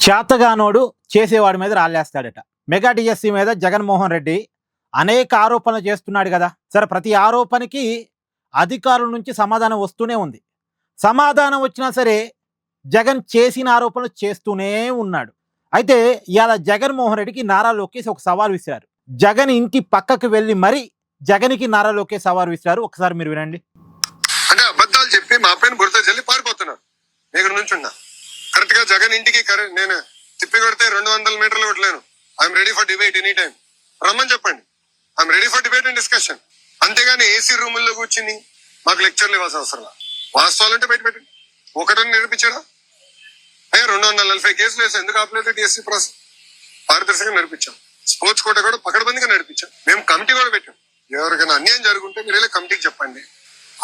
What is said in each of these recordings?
చేతగానోడు చేసేవాడి మీద రాళ్ళేస్తాడట. Mega DSC మీద జగన్మోహన్ రెడ్డి అనేక ఆరోపణలు చేస్తున్నాడు కదా. సరే, ప్రతి ఆరోపణకి అధికారుల నుంచి సమాధానం వస్తూనే ఉంది. సమాధానం వచ్చినా సరే జగన్ చేసిన ఆరోపణలు చేస్తూనే ఉన్నాడు. అయితే ఇవాళ జగన్మోహన్ రెడ్డికి నారా లోకేష్ ఒక సవాల్ విసిరారు. జగన్ ఇంటి పక్కకు వెళ్ళి మరి జగన్కి నారా లోకేష్ సవాల్ విసిరారు. ఒకసారి మీరు వినండి. అంటే అబద్ధాలు చెప్పి మా పైన బురద జల్లి పారిపోతున్నాడు. ఇక్కడ నుంచి ఉన్నా కరెక్ట్ గా జగన్ ఇంటికి నేను తిప్పి కొడితే 200 మీటర్లు కొట్టలేను. I'm ready for debate any time. రమ్మని చెప్పండి. I'm ready for debate and discussion. అంతేగాని ఏసీ రూముల్లో కూర్చుని మాకు లెక్చర్లు ఇవ్వాల్సిన అవసరం. వాస్తవాలంటే బయట పెట్టండి. ఒకటని నిరూపించాడా? 240 కేసులు వేసి ఎందుకు ఆపలేదు? డిఎస్సీ ప్రాసెస్ పారదర్శకంగా నడిపించాం. స్పోర్ట్స్ కోట కూడా పకడ్బందీగా నడిపించాం. మేము కమిటీ కూడా పెట్టాం. ఎవరికైనా అన్యాయం జరుగుంటే మీరు వెళ్ళి కమిటీకి చెప్పండి.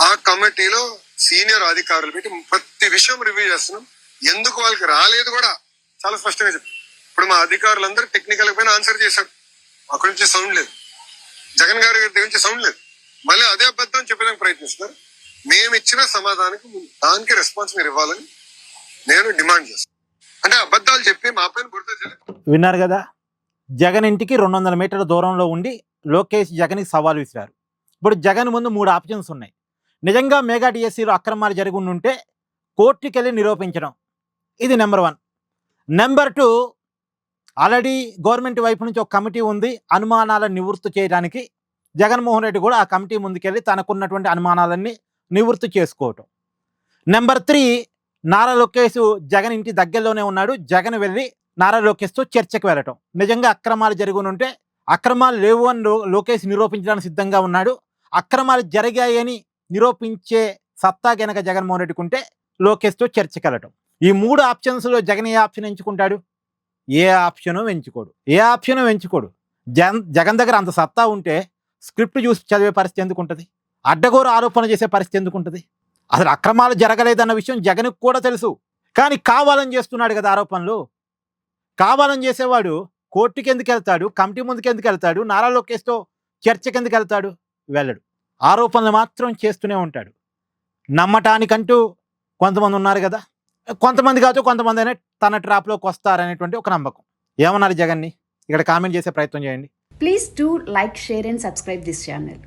ఆ కమిటీలో సీనియర్ అధికారులు పెట్టి ప్రతి విషయం రివ్యూ చేస్తున్నాం. ఎందుకు వాళ్ళకి రాలేదు కూడా చాలా స్పష్టంగా చెప్పారు. ఇప్పుడు మా అధికారులందరూ టెక్నికల్ పైన ఆన్సర్ చేశారు. అక్కడి నుంచి సౌండ్ లేదు. జగన్ గారి దగ్గర నుంచి సౌండ్ లేదు. మళ్ళీ అదే అబద్ధం చెప్పడానికి ప్రయత్నిస్తున్నారు. మేము ఇచ్చిన సమాధానానికి దానికి రెస్పాన్స్ మీరు ఇవ్వాలని నేను డిమాండ్ చేస్తాను. అంటే అబద్ధాలు చెప్పి మా పైన బురద జల్లి. విన్నారు కదా, జగన్ ఇంటికి 200 మీటర్ల దూరంలో ఉండి లోకేష్ జగన్కి సవాల్ విసిరారు. ఇప్పుడు జగన్ ముందు 3 ఆప్షన్స్ ఉన్నాయి. నిజంగా మెగా డిఎస్సీలో అక్రమాలు జరిగి ఉంటే కోర్టుకి వెళ్ళి నిరూపించడం, ఇది నెంబర్ 1. నెంబర్ 2, ఆల్రెడీ గవర్నమెంట్ వైపు నుంచి ఒక కమిటీ ఉంది అనుమానాలను నివృత్తి చేయడానికి. జగన్మోహన్ రెడ్డి కూడా ఆ కమిటీ ముందుకెళ్ళి తనకున్నటువంటి అనుమానాలన్నీ నివృత్తి చేసుకోవటం. నెంబర్ 3, నారా లోకేష్ జగన్ ఇంటి దగ్గరలోనే ఉన్నాడు. జగన్ వెళ్ళి నారా లోకేష్తో చర్చకు వెళ్ళటం. నిజంగా అక్రమాలు జరిగి ఉంటే అక్రమాలు లేవు అని లోకేష్ నిరూపించడానికి సిద్ధంగా ఉన్నాడు. అక్రమాలు జరిగాయని నిరూపించే సత్తా గనక జగన్మోహన్ రెడ్డికి ఉంటే లోకేష్తో చర్చకు వెళ్ళటం. ఈ 3 ఆప్షన్స్లో జగన్ ఏ ఆప్షన్ ఎంచుకుంటాడు? ఏ ఆప్షను ఎంచుకోడు. జగన్ దగ్గర అంత సత్తా ఉంటే స్క్రిప్ట్ చూసి చదివే పరిస్థితి ఎందుకు ఉంటుంది? అడ్డగోరు ఆరోపణ చేసే పరిస్థితి ఎందుకు ఉంటుంది? అసలు అక్రమాలు జరగలేదన్న విషయం జగన్కి కూడా తెలుసు. కానీ కావాలని చేస్తున్నాడు కదా ఆరోపణలు. కావాలని చేసేవాడు కోర్టుకి ఎందుకు వెళ్తాడు? కమిటీ ముందుకు ఎందుకు వెళ్తాడు? నారా లోకేష్తో చర్చకి ఎందుకు వెళ్తాడు? వెళ్ళడు. ఆరోపణలు మాత్రం చేస్తూనే ఉంటాడు. నమ్మటానికంటూ కొంతమంది ఉన్నారు కదా. కొంతమంది కాదు, కొంతమంది అయినా తన ట్రాప్లోకి వస్తారనేటువంటి ఒక నమ్మకం. ఏమన్నారు జగన్ని? ఇక్కడ కామెంట్ చేసే ప్రయత్నం చేయండి. Please do like, share and subscribe this channel.